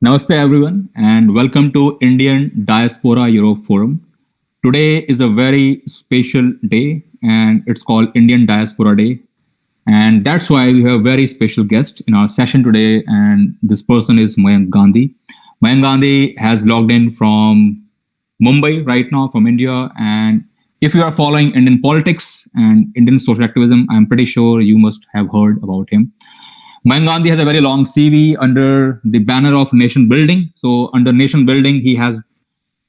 Namaste, everyone, and welcome to Indian Diaspora Europe Forum. Today is a very special day, and it's called Indian Diaspora Day. And that's why we have a very special guest in our session today, and this person is Mayank Gandhi. Mayank Gandhi has logged in from Mumbai right now, from India. And if you are following Indian politics and Indian social activism, I'm pretty sure you must have heard about him. Mahatma Gandhi has a very long CV under the banner of nation building. So under nation building, he has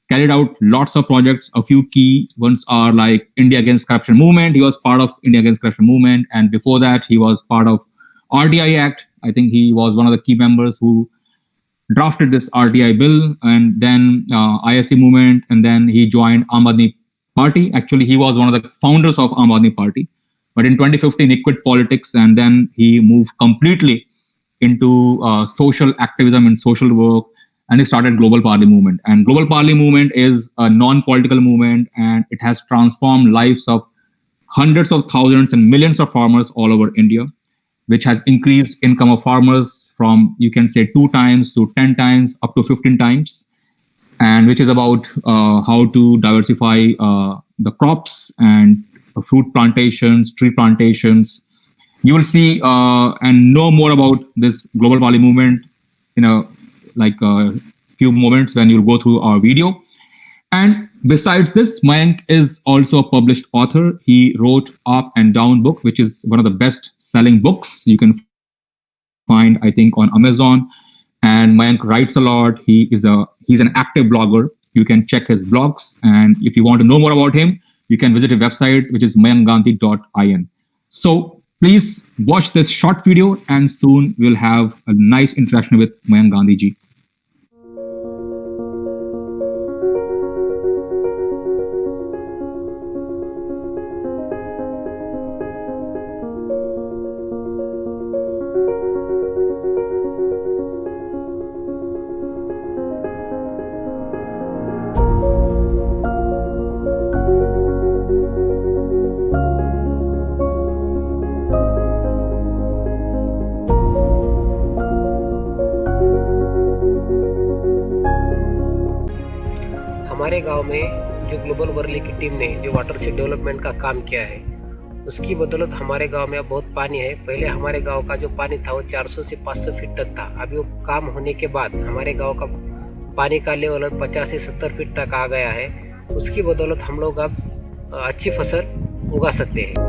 carried out lots of projects. A few key ones are like India Against Corruption Movement. He was part of India Against Corruption Movement. And before that, he was part of RTI Act. I think he was one of the key members who drafted this RTI bill, and then ISC movement, and then he joined Aam Aadmi Party. Actually, he was one of the founders of Aam Aadmi Party. But in 2015, he quit politics, and then he moved completely into social activism and social work, and he started Global Parley Movement. And Global Parley Movement is a non-political movement, and it has transformed lives of hundreds of thousands and millions of farmers all over India, which has increased income of farmers from, you can say, 2 times to 10 times up to 15 times, and which is about how to diversify the crops and fruit plantations, tree plantations. You will see and know more about this Global Parley Movement in a few moments when you'll go through our video. And besides this, Mayank is also a published author. He wrote Up and Down book, which is one of the best selling books you can find, I think, on Amazon. And Mayank writes a lot. He's an active blogger. You can check his blogs. And if you want to know more about him, you can visit his website, which is mayankgandhi.in. So please watch this short video, and soon we'll have a nice interaction with Mayank Gandhi ji. हमारे गांव में जो global Worli की team ने जो water से development का काम किया है, उसकी बदौलत हमारे गांव में अब बहुत पानी है। पहले हमारे गांव का जो पानी था वो 400 से 500 फीट तक था। अभी वो काम होने के बाद हमारे गांव का पानी का लेवल 50 से 70 फीट तक आ गया है। उसकी बदौलत हम लोग अब अच्छी फसल उगा सकते हैं।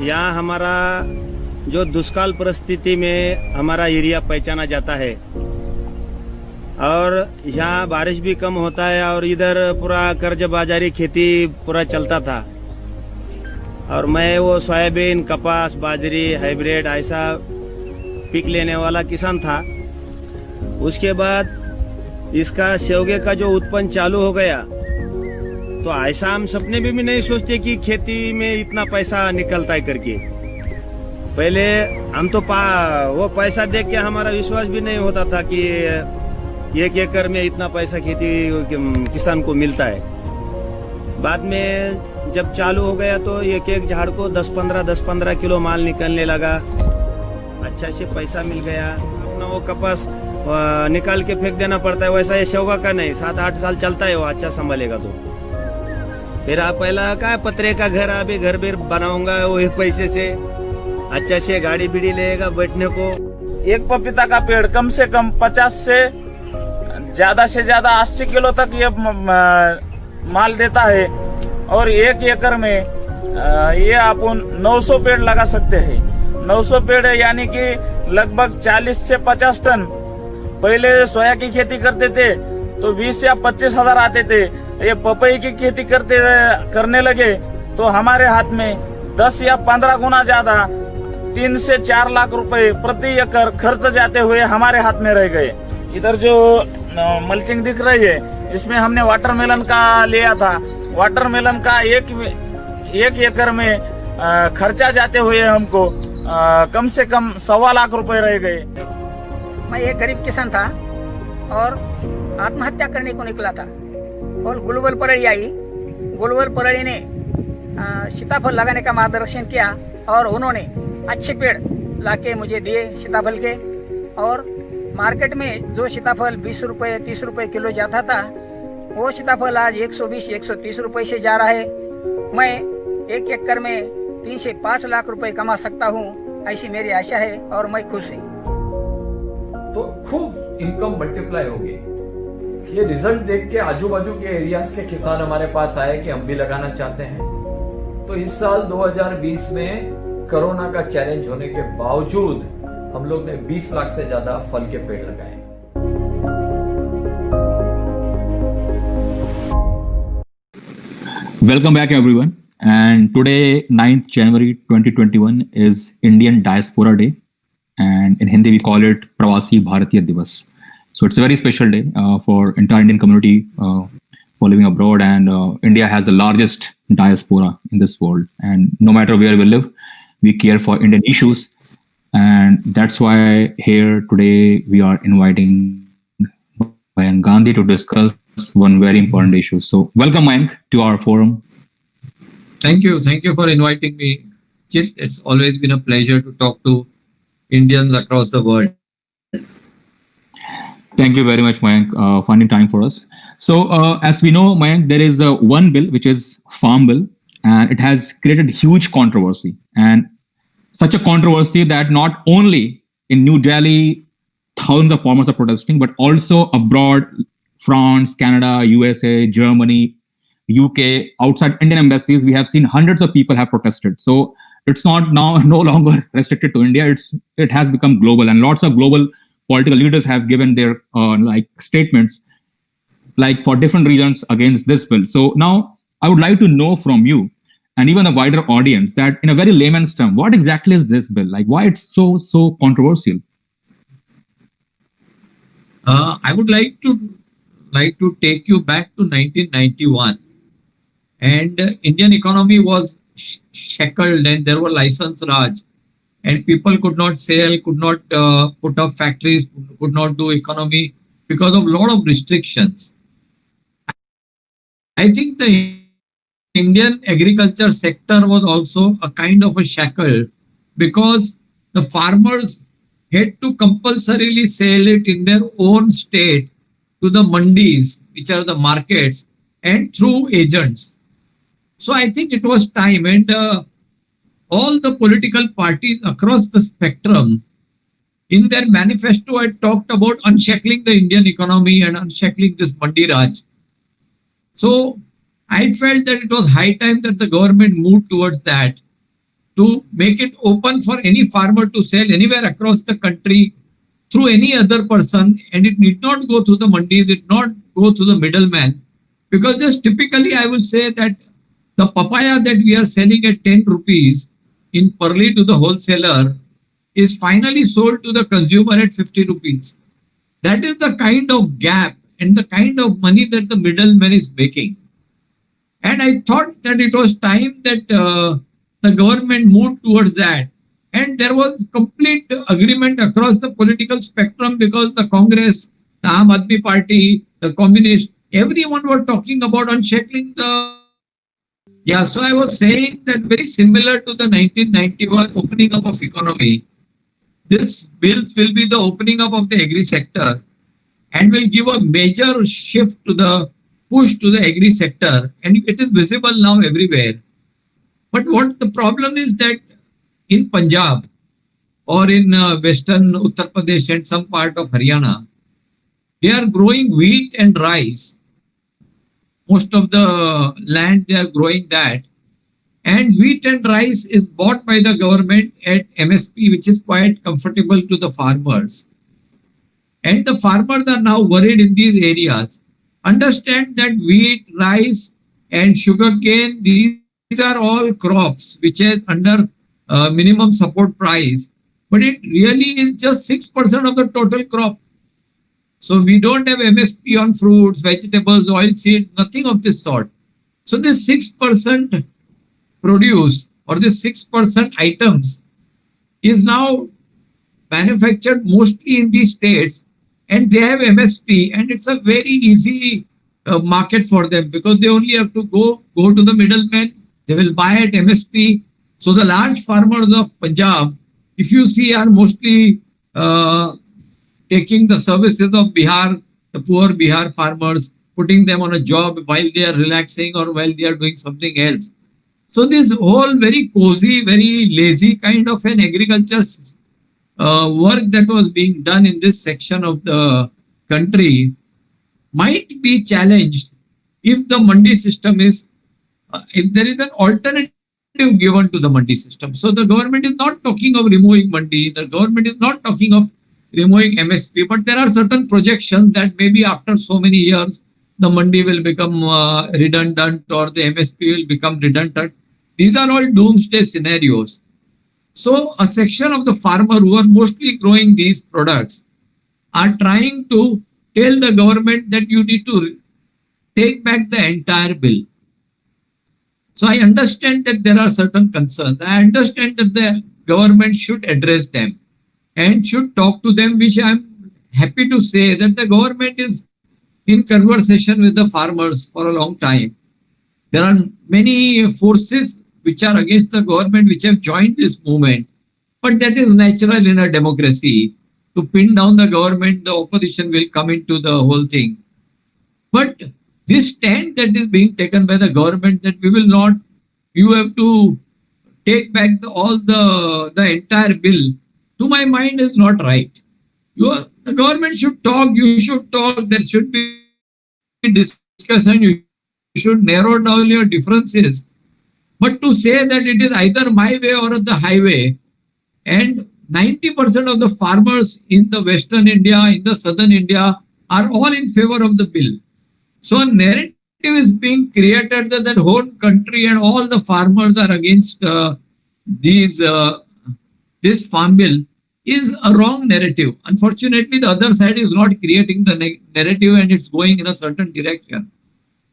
यहाँ हमारा जो दुष्काल परिस्थिति में हमारा एरिया पहचाना जाता है और यहाँ बारिश भी कम होता है और इधर पूरा कर्ज बाजारी खेती पूरा चलता था। और मैं वो सोयाबीन, कपास, बाजरी, हाइब्रिड ऐसा पिक लेने वाला किसान था। उसके बाद इसका सेवगे का जो उत्पन्न चालू हो गया, तो ऐसा हम सपने में भी नहीं सोचते कि खेती में इतना पैसा निकलता है करके। पहले हम तो वो पैसा देख के हमारा विश्वास भी नहीं होता था कि 1 एकड़ में इतना पैसा खेती किसान को मिलता है। बाद में जब चालू हो गया तो एक झाड़ को 10-15 किलो माल निकलने लगा। अच्छा से पैसा मिल गया। अपना वो कपास निकाल के फेंक देना पड़ता है, वैसा ये सेवगा का नहीं, 7-8 साल चलता है वो, अच्छा संभालेगा तो। फिर आप पहला का पतरे का घर, अभी घर भी बनाऊंगा वो पैसे से, अच्छा से गाड़ी बीड़ी लेगा बैठने को। एक पपीता का पेड़ कम से कम 50 से ज्यादा 80 किलो तक ये माल देता है। और 1 एकड़ में ये अपन 900 पेड़ लगा सकते हैं। 900 पेड़ यानी कि लगभग 40 से 50 टन। पहले सोया की खेती करते थे तो 20 या 25 हजार आते थे। ये पपई की खेती करने लगे तो हमारे हाथ में 10 या 15 गुना ज्यादा 3 से 4 लाख रुपए प्रति एकड़ खर्च जाते हुए हमारे हाथ में रह गए। इधर जो मल्चिंग दिख रही है, इसमें हमने वाटरमेलन का लिया था। वाटरमेलन का एक एकड़ में खर्चा जाते हुए हमको कम से कम 1.25 लाख रुपए रह गए। मैं एक गरीब किसान था और आत्महत्या करने को निकला था, और गुलवल परड़ी आई। गुलवल परड़ी ने सीताफल लगाने का मार्गदर्शन किया और उन्होंने अच्छे पेड़ लाके मुझे दिए सीताफल के। और मार्केट में जो सीताफल 20 रुपए 30 रुपए किलो जाता था, वो सीताफल आज 120-130 रुपए से जा रहा है। मैं 1 एकड़ में 3 से 5 लाख रुपए कमा सकता हूँ, ऐसी मेरी आशा है और मैं खुश हूँ। तो खूब इनकम मल्टीप्लाई होगी। ये रिजल्ट देख के आजू बाजू के एरियाज के किसान हमारे पास आए कि हम भी लगाना चाहते हैं। तो इस साल 2020 में कोरोना का चैलेंज होने के बावजूद हम लोग ने 20 लाख से ज्यादा फल के पेड़ लगाए। Welcome back, everyone. And today, 9th January 2021, is Indian Diaspora Day. And in Hindi, we call it Pravasi Bharatiya Divas. So it's a very special day for entire Indian community for living abroad. And India has the largest diaspora in this world. And no matter where we live, we care for Indian issues. And that's why here today we are inviting Mayank Gandhi to discuss one very important issue. So welcome, Mayank, to our forum. Thank you for inviting me, Chit. It's always been a pleasure to talk to Indians across the world. Thank you very much, Mayank, finding time for us. So as we know, Mayank, there is one bill which is Farm Bill, and it has created huge controversy, and such a controversy that not only in New Delhi thousands of farmers are protesting, but also abroad, France, Canada, USA, Germany, UK, outside Indian embassies, we have seen hundreds of people have protested. So it's not now no longer restricted to India. It has become global, and lots of global political leaders have given their statements like for different reasons against this bill. So now I would like to know from you and even the wider audience that in a very layman's term, what exactly is this bill? Like why it's so controversial? I would like to take you back to 1991, and Indian economy was shackled, and there were license raj, and people could not sell, could not put up factories, could not do economy because of a lot of restrictions. I think the Indian agriculture sector was also a kind of a shackle because the farmers had to compulsorily sell it in their own state to the mandis, which are the markets, and through agents. So I think it was time, and all the political parties across the spectrum in their manifesto had talked about unshackling the Indian economy and unshackling this Mandi Raj. So I felt that it was high time that the government moved towards that, to make it open for any farmer to sell anywhere across the country through any other person, and it need not go through the mandis, it not go through the middleman. Because just typically I will say that the papaya that we are selling at 10 rupees in Parli to the wholesaler is finally sold to the consumer at 50 rupees. That is the kind of gap and the kind of money that the middleman is making. And I thought that it was time that the government moved towards that. And there was complete agreement across the political spectrum because the Congress, the Aam Aadmi Party, the Communist, everyone were talking about unshackling the. Yeah, so I was saying that very similar to the 1991 opening up of economy, this bill will be the opening up of the agri sector and will give a major shift to the push to the agri sector, and it is visible now everywhere. But what the problem is that in Punjab or in western Uttar Pradesh and some part of Haryana, they are growing wheat and rice. Most of the land they are growing that, and wheat and rice is bought by the government at MSP, which is quite comfortable to the farmers. And the farmers are now worried in these areas. Understand that wheat, rice, and sugarcane, these are all crops which is under minimum support price, but it really is just 6% of the total crop. So we don't have MSP on fruits, vegetables, oilseed, nothing of this sort. So this 6% produce or this 6% items is now manufactured mostly in these states, and they have MSP, and it's a very easy market for them because they only have to go to the middleman. They will buy at MSP. So the large farmers of Punjab, if you see, are mostly taking the services of Bihar, the poor Bihar farmers, putting them on a job while they are relaxing or while they are doing something else. So this whole very cozy, very lazy kind of an agriculture work that was being done in this section of the country might be challenged if the mandi system is, if there is an alternative given to the mandi system. So the government is not talking of removing mandi, the government is not talking of removing MSP, but there are certain projections that maybe after so many years, the mandi will become redundant or the MSP will become redundant. These are all doomsday scenarios. So a section of the farmer who are mostly growing these products are trying to tell the government that you need to take back the entire bill. So I understand that there are certain concerns. I understand that the government should address them and should talk to them, which I'm happy to say that the government is in conversation with the farmers for a long time. There are many forces which are against the government which have joined this movement, but that is natural in a democracy. To pin down the government, the opposition will come into the whole thing. But this stand that is being taken by the government that we will not, you have to take back the entire bill, to my mind is not right. The government should talk, you should talk, there should be discussion, you should narrow down your differences. But to say that it is either my way or the highway, and 90% of the farmers in the Western India, in the Southern India are all in favor of the bill. So a narrative is being created that the whole country and all the farmers are against this farm bill is a wrong narrative. Unfortunately, the other side is not creating the narrative and it's going in a certain direction.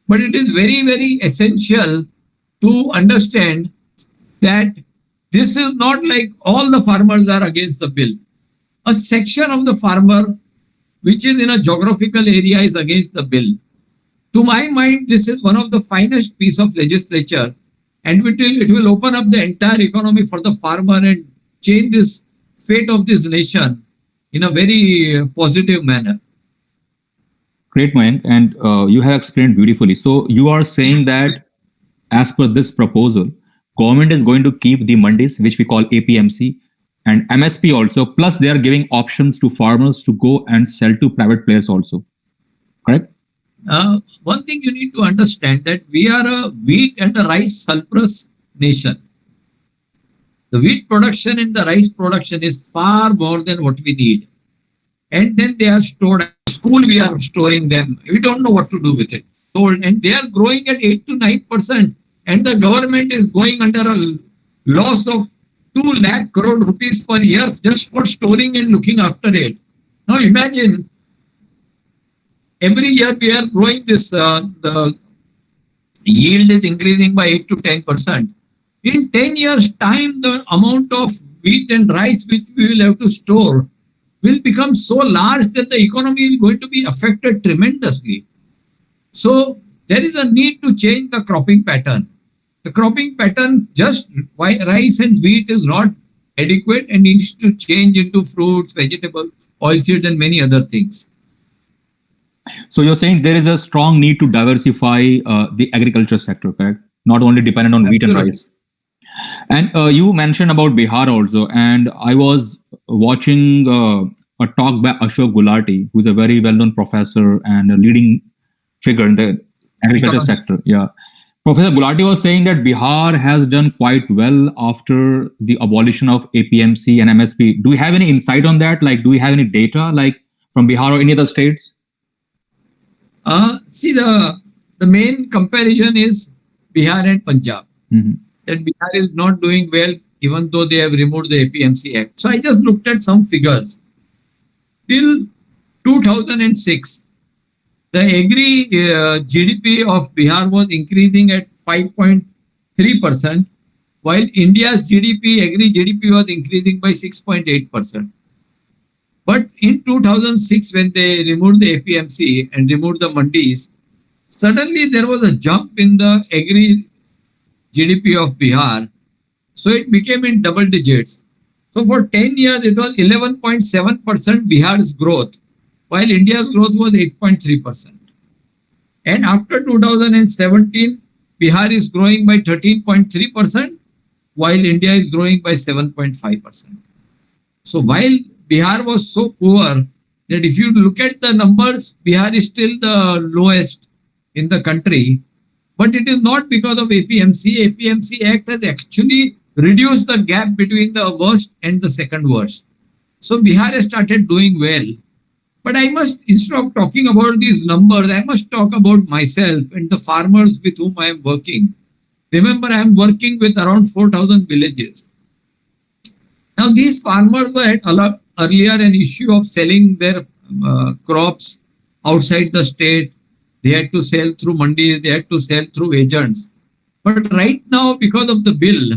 But it is very, very essential to understand that this is not like all the farmers are against the bill. A section of the farmer which is in a geographical area is against the bill. To my mind, this is one of the finest piece of legislature, and it will open up the entire economy for the farmer and change this fate of this nation in a very positive manner. Great, Mayank, and you have explained beautifully. So you are saying that as per this proposal, government is going to keep the mandis, which we call APMC, and MSP also, plus they are giving options to farmers to go and sell to private players also, correct? One thing you need to understand that we are a wheat and a rice surplus nation. The wheat production and the rice production is far more than what we need. And then they are stored at school, we are storing them. We don't know what to do with it. And they are growing at 8 to 9%. and the government is going under a loss of 2 lakh crore rupees per year just for storing and looking after it. Now imagine every year we are growing this, the yield is increasing by 8 to 10%. In 10 years' time, the amount of wheat and rice which we will have to store will become so large that the economy is going to be affected tremendously. So there is a need to change the cropping pattern. The cropping pattern, just rice and wheat, is not adequate and needs to change into fruits, vegetables, oilseeds, and many other things. So you're saying there is a strong need to diversify the agriculture sector, correct? Not only dependent on wheat and rice. And you mentioned about Bihar also, and I was watching a talk by Ashok Gulati, who's a very well-known professor and a leading figure in the agriculture sector. Yeah. Professor Gulati was saying that Bihar has done quite well after the abolition of APMC and MSP. Do you have any insight on that? Like, do you have any data like from Bihar or any other states? See, the main comparison is Bihar and Punjab. That Bihar is not doing well, even though they have removed the APMC Act. So I just looked at some figures. Till 2006, the agri GDP of Bihar was increasing at 5.3%, while India's agri GDP was increasing by 6.8%. But in 2006, when they removed the APMC and removed the mandis, suddenly there was a jump in the agri GDP of Bihar. So it became in double digits. So for 10 years, it was 11.7% Bihar's growth, while India's growth was 8.3%. And after 2017, Bihar is growing by 13.3%, while India is growing by 7.5%. So while Bihar was so poor that if you look at the numbers, Bihar is still the lowest in the country. But it is not because of APMC. APMC Act has actually reduced the gap between the worst and the second worst. So Bihar has started doing well. But I must, instead of talking about these numbers, I must talk about myself and the farmers with whom I am working. Remember, I am working with around 4,000 villages. Now, these farmers had earlier an issue of selling their crops outside the state. They had to sell through mandis, they had to sell through agents. But right now, because of the bill,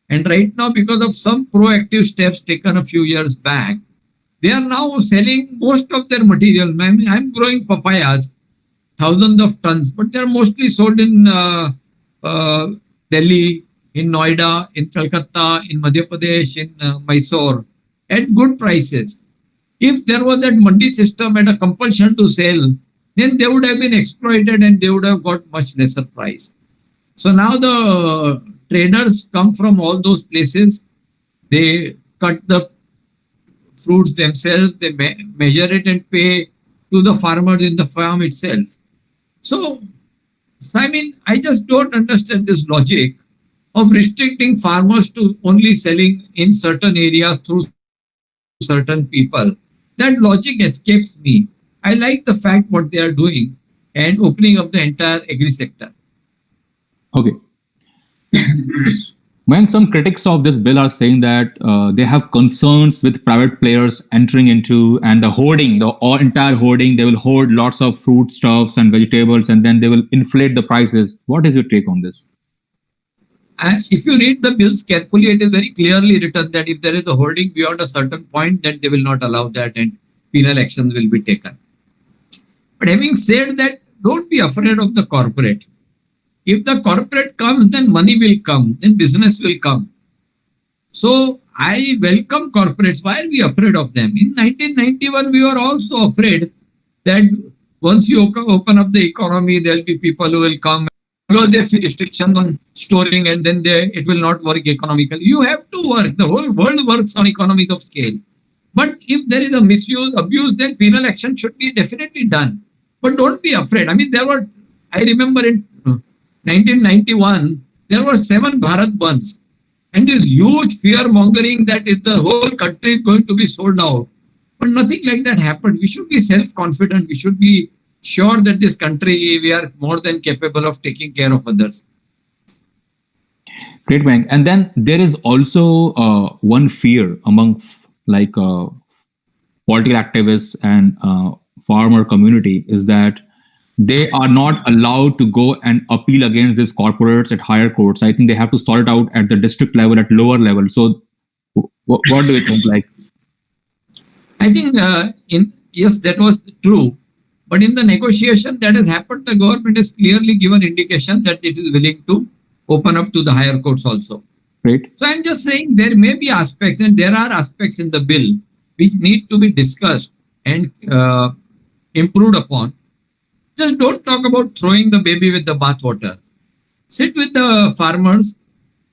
and right now because of some proactive steps taken a few years back, they are now selling most of their material. I'm growing papayas, thousands of tons, but they are mostly sold in Delhi, in Noida, in Calcutta, in Madhya Pradesh, in Mysore, at good prices. If there was that mandi system and a compulsion to sell, then they would have been exploited and they would have got much lesser price. So now the traders come from all those places. They cut the fruits themselves, they measure it and pay to the farmers in the farm itself. So I mean, I just don't understand this logic of restricting farmers to only selling in certain areas through certain people. That logic escapes me. I like the fact what they are doing and opening up the entire agri sector. Okay. When some critics of this bill are saying that they have concerns with private players entering into and the hoarding, the entire hoarding, they will hoard lots of foodstuffs and vegetables and then they will inflate the prices. What is your take on this? If you read the bills carefully, it is very clearly written that if there is a hoarding beyond a certain point, then they will not allow that and penal actions will be taken. But having said that, don't be afraid of the corporate. If the corporate comes, then money will come, then business will come. So I welcome corporates. Why are we afraid of them? In 1991, we were also afraid that once you open up the economy, there will be people who will come. Because there are restrictions on storing and then it will not work economically. You have to work. The whole world works on economies of scale. But if there is a misuse, abuse, then penal action should be definitely done. But don't be afraid. I mean, I remember in 1991, there were 7 Bharat Bandhs. And this huge fear mongering that if the whole country is going to be sold out. But nothing like that happened. We should be self-confident. We should be sure that this country, we are more than capable of taking care of others. Great, Bank. And then there is also one fear among political activists and farmer community is that they are not allowed to go and appeal against these corporates at higher courts. I think they have to sort it out at the district level, at lower level. So, what do you think? Like, I think yes, that was true. But in the negotiation that has happened, the government has clearly given indication that it is willing to open up to the higher courts also. great. So I'm just saying there may be aspects, and there are aspects in the bill which need to be discussed and improved upon. Just don't talk about throwing the baby with the bathwater. Sit with the farmers.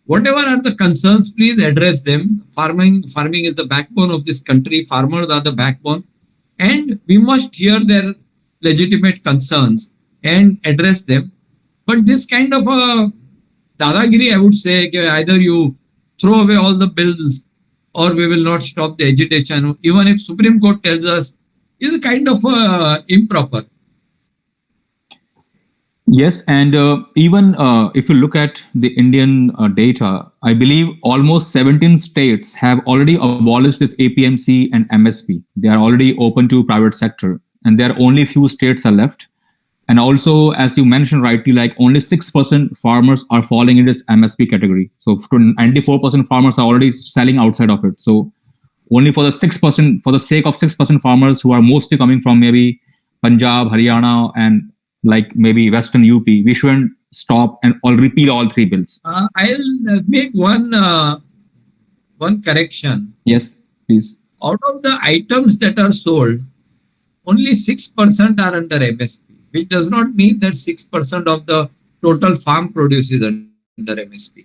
Whatever are the concerns, please address them. Farming is the backbone of this country. Farmers are the backbone, and we must hear their legitimate concerns and address them. But this kind of a dadagiri, I would say, either you throw away all the bills or we will not stop the agitation, even if Supreme Court tells us, is kind of improper. Yes, and even if you look at the Indian data, I believe almost 17 states have already abolished this APMC and MSP. They are already open to private sector, and there are only few states are left. And also, as you mentioned rightly, like only 6% farmers are falling in this MSP category. So 94% farmers are already selling outside of it. So only for the 6%, for the sake of 6% farmers who are mostly coming from maybe Punjab, Haryana, and like maybe Western UP, we shouldn't stop and all repeal all three bills. I'll make one correction. Yes, please. Out of the items that are sold, only 6% are under MSP, which does not mean that 6% of the total farm produce is under MSP.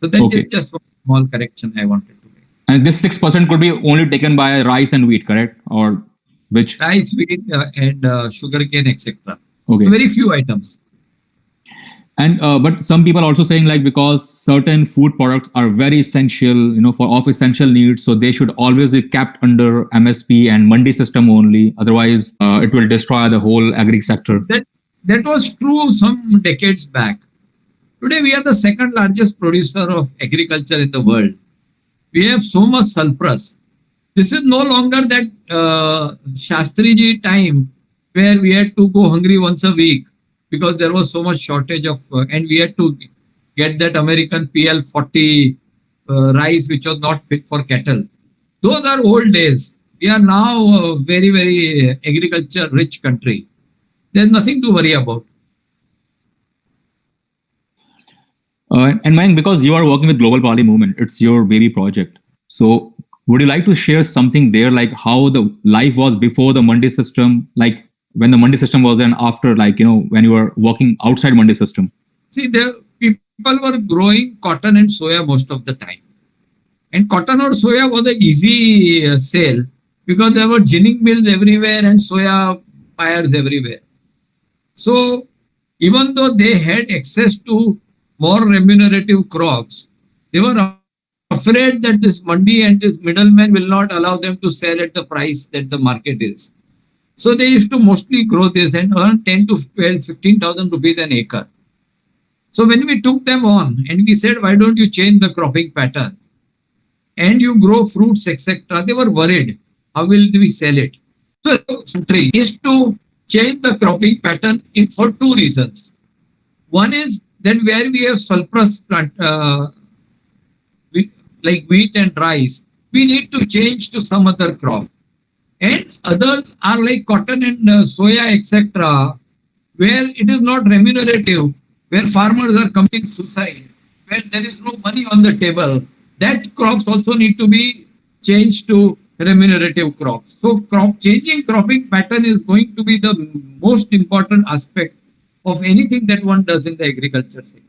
So that Okay. is just one small correction I wanted to make. And this 6% could be only taken by rice and wheat, correct? Or which? Rice, wheat, and sugarcane, etc. Okay. Very few items. And but some people also saying like because certain food products are very essential, for of essential needs, so they should always be kept under MSP and mandi system only. Otherwise, it will destroy the whole agri sector. That was true some decades back. Today, we are the second largest producer of agriculture in the world. We have so much surplus. This is no longer that Shastriji time where we had to go hungry once a week because there was so much shortage of, and we had to get that American PL40 rice, which was not fit for cattle. Those are old days. We are now a very, very agriculture rich country. There's nothing to worry about. And Mayank, because you are working with Global Pali Movement, it's your baby project. So would you like to share something there, like how the life was before the mandi system, like when the mandi system was and after, like, when you were working outside mandi system? See, the people were growing cotton and soya most of the time. And cotton or soya was an easy sale because there were ginning mills everywhere and soya buyers everywhere. So even though they had access to more remunerative crops, they were afraid that this mandi and this middleman will not allow them to sell at the price that the market is. So they used to mostly grow this and earn 10 to 12, 15,000 rupees an acre. So when we took them on and we said, why don't you change the cropping pattern and you grow fruits, etc., they were worried. How will we sell it? So the country is to change the cropping pattern for two reasons. One is that where we have surplus plant, like wheat and rice, we need to change to some other crop. And others are like cotton and soya, etc., where it is not remunerative, where farmers are committing suicide, where there is no money on the table. That crops also need to be changed to remunerative crops. So changing cropping pattern is going to be the most important aspect of anything that one does in the agriculture sector.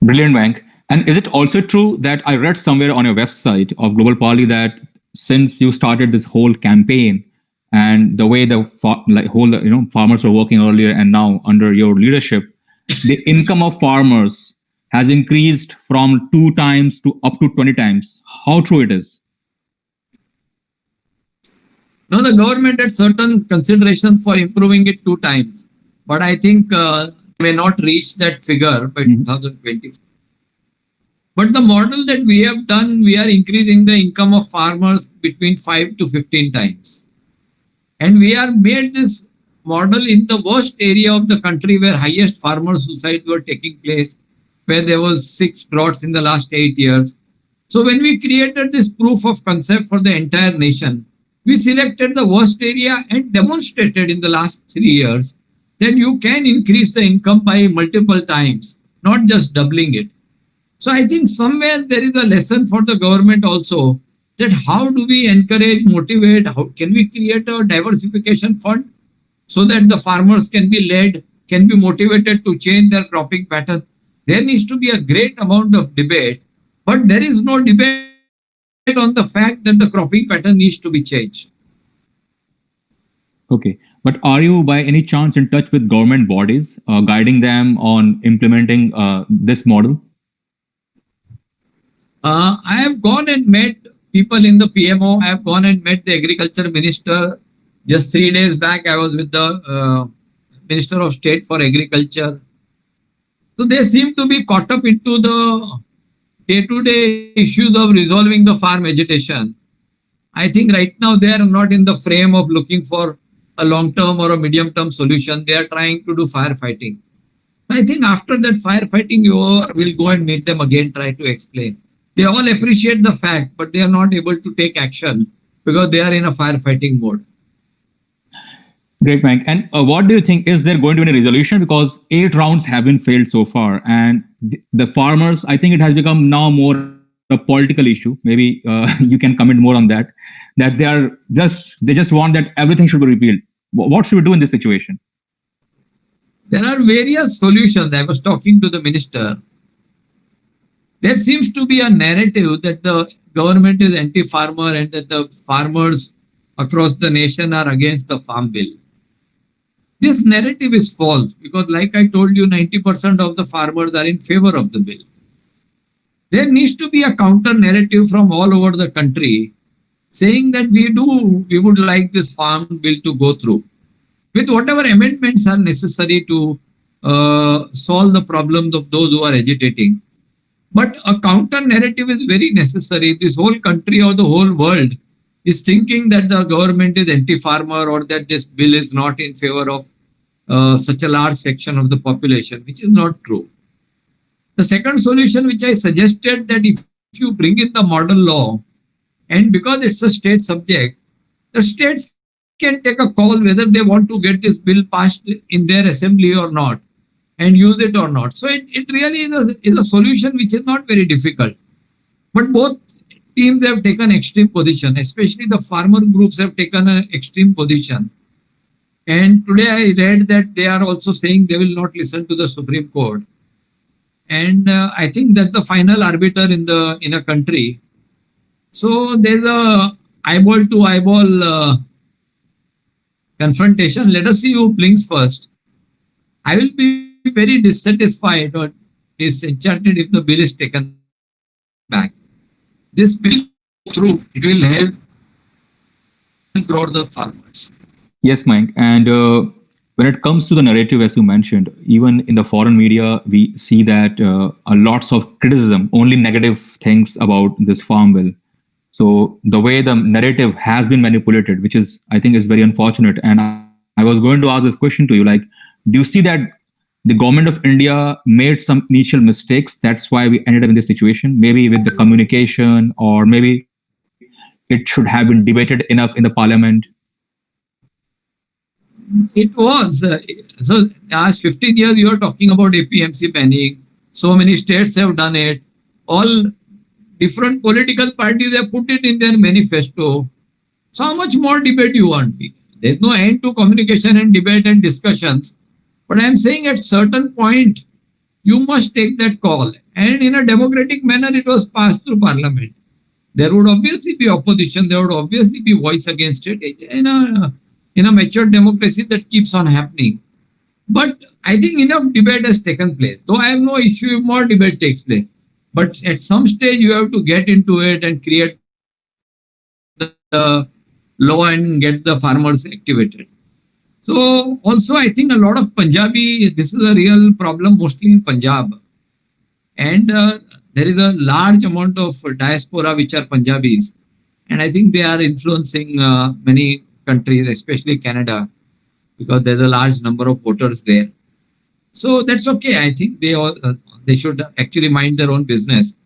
Brilliant, Mayank. And is it also true that I read somewhere on your website of Global Pali that since you started this whole campaign and the way the farmers were working earlier and now under your leadership, the income of farmers has increased from 2 times to up to 20 times. How true it is? No, the government had certain consideration for improving it 2 times. But I think may not reach that figure by Mhm. 2024. But the model that we have done, we are increasing the income of farmers between 5 to 15 times. And we are made this model in the worst area of the country where highest farmer suicides were taking place, where there was 6 droughts in the last 8 years. So when we created this proof of concept for the entire nation, we selected the worst area and demonstrated in the last 3 years that you can increase the income by multiple times, not just doubling it. So I think somewhere there is a lesson for the government also, that how do we encourage, motivate, how can we create a diversification fund so that the farmers can be led, can be motivated to change their cropping pattern. There needs to be a great amount of debate, but there is no debate on the fact that the cropping pattern needs to be changed. Okay. But are you by any chance in touch with government bodies, guiding them on implementing this model? I have gone and met people in the PMO. I have gone and met the agriculture minister. Just 3 days back, I was with the Minister of State for Agriculture. So they seem to be caught up into the day-to-day issues of resolving the farm agitation. I think right now they are not in the frame of looking for a long-term or a medium-term solution. They are trying to do firefighting. I think after that firefighting, you will go and meet them again, try to explain. They all appreciate the fact, but they are not able to take action because they are in a firefighting mode. Great, Mike. And what do you think? Is there going to be any resolution? Because 8 rounds have been failed so far, and the farmers, I think it has become now more a political issue. Maybe you can comment more on that. That they just want that everything should be repealed. What should we do in this situation? There are various solutions. I was talking to the minister. There seems to be a narrative that the government is anti-farmer and that the farmers across the nation are against the farm bill. This narrative is false because, like I told you, 90% of the farmers are in favor of the bill. There needs to be a counter narrative from all over the country saying that we would like this farm bill to go through with whatever amendments are necessary to solve the problems of those who are agitating. But a counter narrative is very necessary. This whole country or the whole world is thinking that the government is anti-farmer or that this bill is not in favor of such a large section of the population, which is not true. The second solution which I suggested, that if you bring in the model law, and because it's a state subject, the states can take a call whether they want to get this bill passed in their assembly or not and use it or not. So it really is a solution which is not very difficult. But both teams have taken extreme position, especially the farmer groups have taken an extreme position. And today I read that they are also saying they will not listen to the Supreme Court. And I think that's the final arbiter in a country. So there's a eyeball to eyeball confrontation. Let us see who blinks first. I will be very dissatisfied or disenchanted if the bill is taken back. This bill through, it will help grow the farmers. Yes, Mike. And when it comes to the narrative, as you mentioned, even in the foreign media, we see that lots of criticism, only negative things about this farm bill. So the way the narrative has been manipulated, which is, I think, is very unfortunate. And I was going to ask this question to you, like, do you see that the government of India made some initial mistakes? That's why we ended up in this situation, maybe with the communication, or maybe it should have been debated enough in the parliament. It was. So last 15 years, you are talking about APMC banning. So many states have done it. All different political parties have put it in their manifesto. So how much more debate you want? There's no end to communication and debate and discussions. But I'm saying at certain point, you must take that call. And in a democratic manner, it was passed through parliament. There would obviously be opposition. There would obviously be voice against it. In a mature democracy, that keeps on happening. But I think enough debate has taken place. Though I have no issue if more debate takes place. But at some stage, you have to get into it and create the law and get the farmers activated. So also I think a lot of Punjabi, this is a real problem mostly in Punjab. And there is a large amount of diaspora which are Punjabis. And I think they are influencing many countries, especially Canada, because there's a large number of voters there. So that's okay. I think they should actually mind their own business.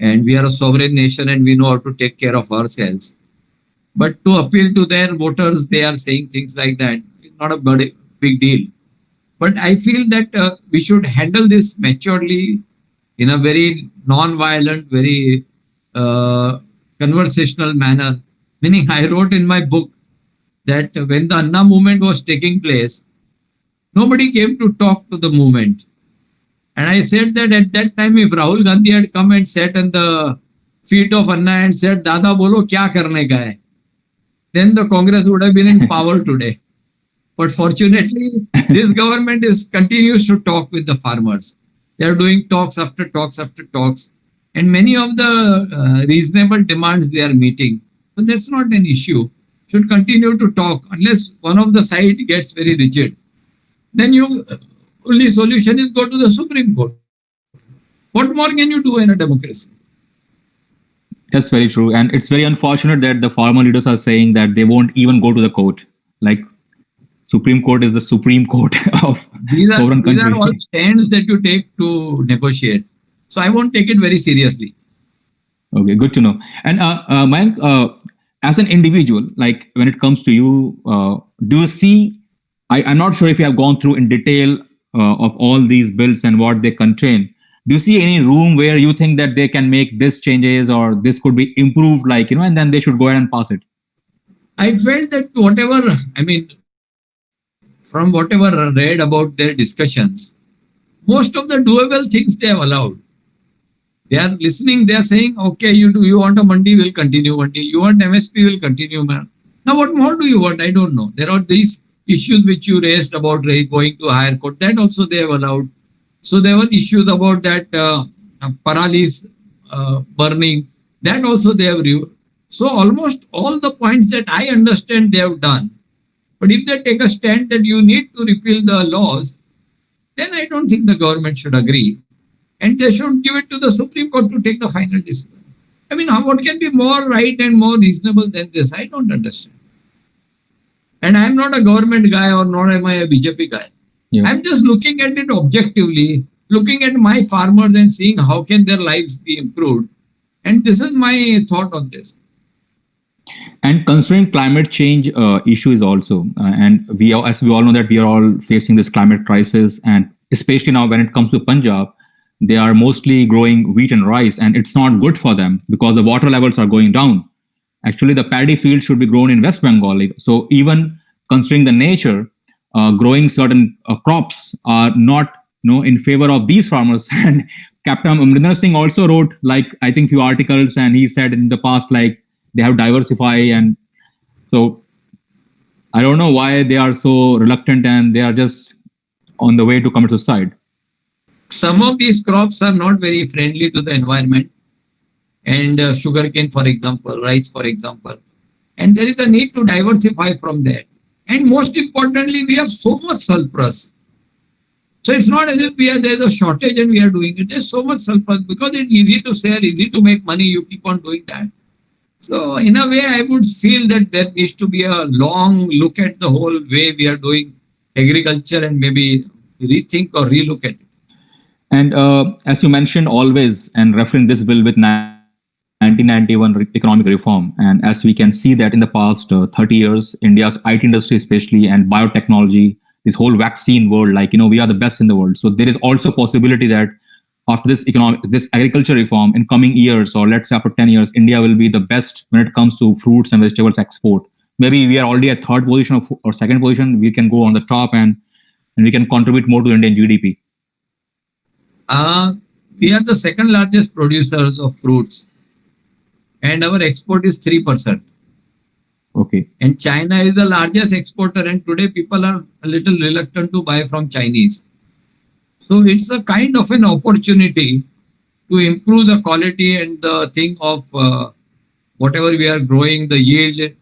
And we are a sovereign nation and we know how to take care of ourselves. But to appeal to their voters, they are saying things like that. It's not a big deal. But I feel that we should handle this maturely in a very non-violent, very conversational manner. Meaning, I wrote in my book that when the Anna movement was taking place, nobody came to talk to the movement. And I said that at that time, if Rahul Gandhi had come and sat on the feet of Anna and said, Dada bolo kya karne ka hai? Then the Congress would have been in power today. But fortunately, this government continues to talk with the farmers. They are doing talks after talks after talks. And many of the reasonable demands they are meeting. But that's not an issue. Should continue to talk unless one of the side gets very rigid. Then you only solution is go to the Supreme Court. What more can you do in a democracy? That's very true. And it's very unfortunate that the farmer leaders are saying that they won't even go to the court. Like Supreme Court is the Supreme Court of sovereign country. These are all stands that you take to negotiate. So I won't take it very seriously. Okay, good to know. And Mayank, as an individual, like when it comes to you, do you see, I'm not sure if you have gone through in detail of all these bills and what they contain. Do you see any room where you think that they can make this changes or this could be improved, like, and then they should go ahead and pass it? I felt that from whatever I read about their discussions, most of the doable things they have allowed. They are listening, they are saying, okay, you want a mandi, will continue mandi. You want MSP, will continue. Now, what more do you want? I don't know. There are these issues which you raised about going to higher court. That also they have allowed. So there were issues about that paralis burning. That also they have reviewed. So almost all the points that I understand they have done. But if they take a stand that you need to repeal the laws, then I don't think the government should agree. And they should give it to the Supreme Court to take the final decision. What can be more right and more reasonable than this? I don't understand. And I'm not a government guy or nor am I a BJP guy. Yeah. I'm just looking at it objectively, looking at my farmers and seeing how can their lives be improved. And this is my thought on this. And considering climate change issues also, and as we all know that we are all facing this climate crisis, and especially now when it comes to Punjab, they are mostly growing wheat and rice, and it's not good for them because the water levels are going down. Actually, the paddy field should be grown in West Bengal. So even considering the nature, growing certain crops are not in favor of these farmers. And Captain Amrinder Singh also wrote, I think, few articles, and he said in the past, they have diversify. And so I don't know why they are so reluctant and they are just on the way to commit suicide. Some of these crops are not very friendly to the environment. And sugarcane, for example, rice, for example. And there is a need to diversify from that. And most importantly, we have so much surplus. So it's not as if there's a shortage and we are doing it. There's so much surplus because it's easy to sell, easy to make money. You keep on doing that. So in a way, I would feel that there needs to be a long look at the whole way we are doing agriculture and maybe rethink or relook at it. And as you mentioned always, and referring this bill with 1991 economic reform, and as we can see that in the past 30 years, India's IT industry especially and biotechnology, this whole vaccine world, we are the best in the world. So there is also possibility that after this agriculture reform in coming years, or let's say after 10 years, India will be the best when it comes to fruits and vegetables export. Maybe we are already at third position or second position. We can go on the top and we can contribute more to Indian GDP. We are the second largest producers of fruits. And our export is 3%. Okay. And China is the largest exporter, and today people are a little reluctant to buy from Chinese. So it's a kind of an opportunity to improve the quality and the thing of whatever we are growing, the yield,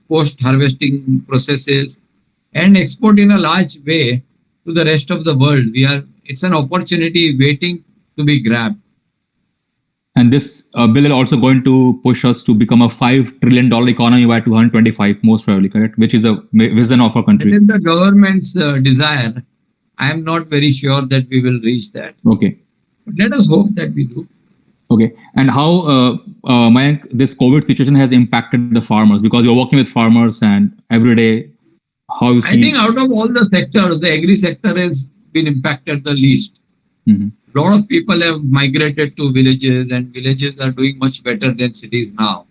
post-harvesting processes, and export in a large way to the rest of the world. It's an opportunity waiting to be grabbed. And this bill is also going to push us to become a $5 trillion economy by 2025, most probably, correct? Which is the vision of our It country. is the government's desire. I am not very sure that we will reach that. Okay. But let us hope that we do. Okay. And how, Mayank, this COVID situation has impacted the farmers? Because you're working with farmers and every day, how you see... I think out of all the sectors, the agri sector has been impacted the least. Mhm. A lot of people have migrated to villages, and villages are doing much better than cities now.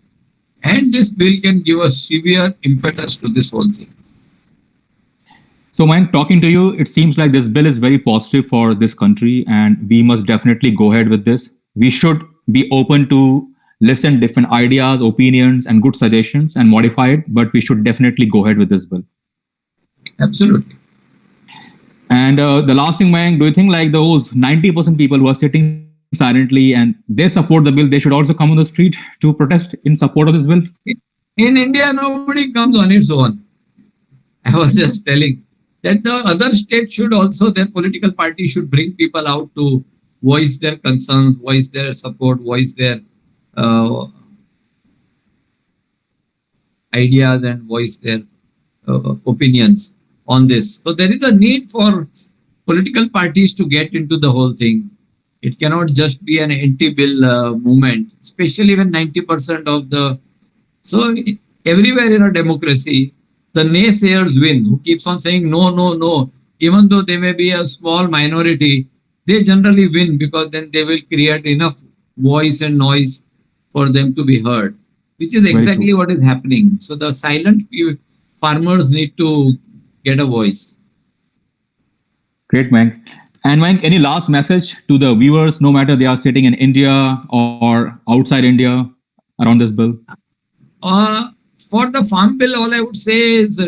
And this bill can give a severe impetus to this whole thing. So, Mayank, talking to you, it seems like this bill is very positive for this country, and we must definitely go ahead with this. We should be open to listen different ideas, opinions, and good suggestions and modify it, but we should definitely go ahead with this bill. Absolutely. And the last thing, Mayank, do you think like those 90% people who are sitting silently and they support the bill, they should also come on the street to protest in support of this bill? In India, nobody comes on its own. I was just telling that the other states should also, their political party should bring people out to voice their concerns, voice their support, voice their ideas and voice their opinions on this. So there is a need for political parties to get into the whole thing. It cannot just be an anti-bill movement, especially when 90% of the... So everywhere in a democracy, the naysayers win, who keeps on saying no, no, no. Even though they may be a small minority, they generally win because then they will create enough voice and noise for them to be heard, which is exactly what is happening. So the silent farmers need to get a voice. Great, Mayank. And Mayank, any last message to the viewers, no matter they are sitting in India or outside India, around this bill? For the farm bill, all I would say is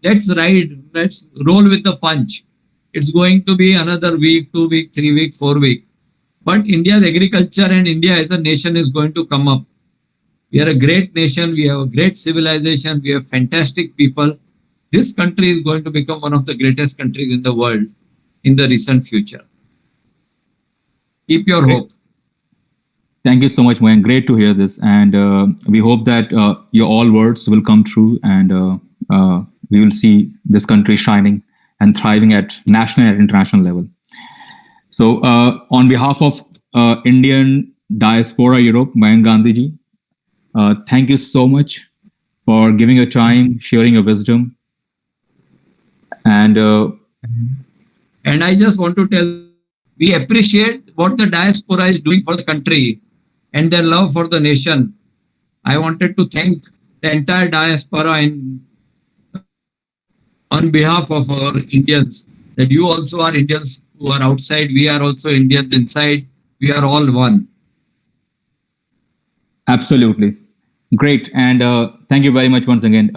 let's roll with the punch. It's going to be another week, 2 week, 3 week, 4 week. But India's agriculture and India as a nation is going to come up. We are a great nation. We have a great civilization. We have fantastic people. This country is going to become one of the greatest countries in the world in the recent future. Keep your hope. Thank you so much, Mayank. Great to hear this. And we hope that your all words will come true and we will see this country shining and thriving at national and international level. So on behalf of Indian Diaspora Europe, Mayank Gandhiji, thank you so much for giving your time, sharing your wisdom. And I just want to tell, we appreciate what the diaspora is doing for the country and their love for the nation. I wanted to thank the entire diaspora on behalf of our Indians, that you also are Indians who are outside. We are also Indians inside. We are all one. Absolutely. Great. And thank you very much once again,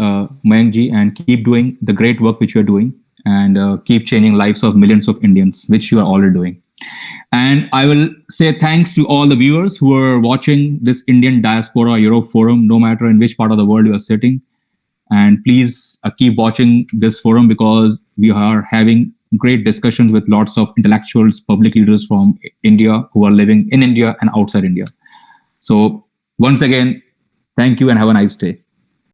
Mayank ji, and keep doing the great work which you are doing and keep changing lives of millions of Indians, which you are already doing. And I will say thanks to all the viewers who are watching this Indian Diaspora Europe Forum, no matter in which part of the world you are sitting. And please keep watching this forum because we are having great discussions with lots of intellectuals, public leaders from India who are living in India and outside India. So once again, thank you and have a nice day.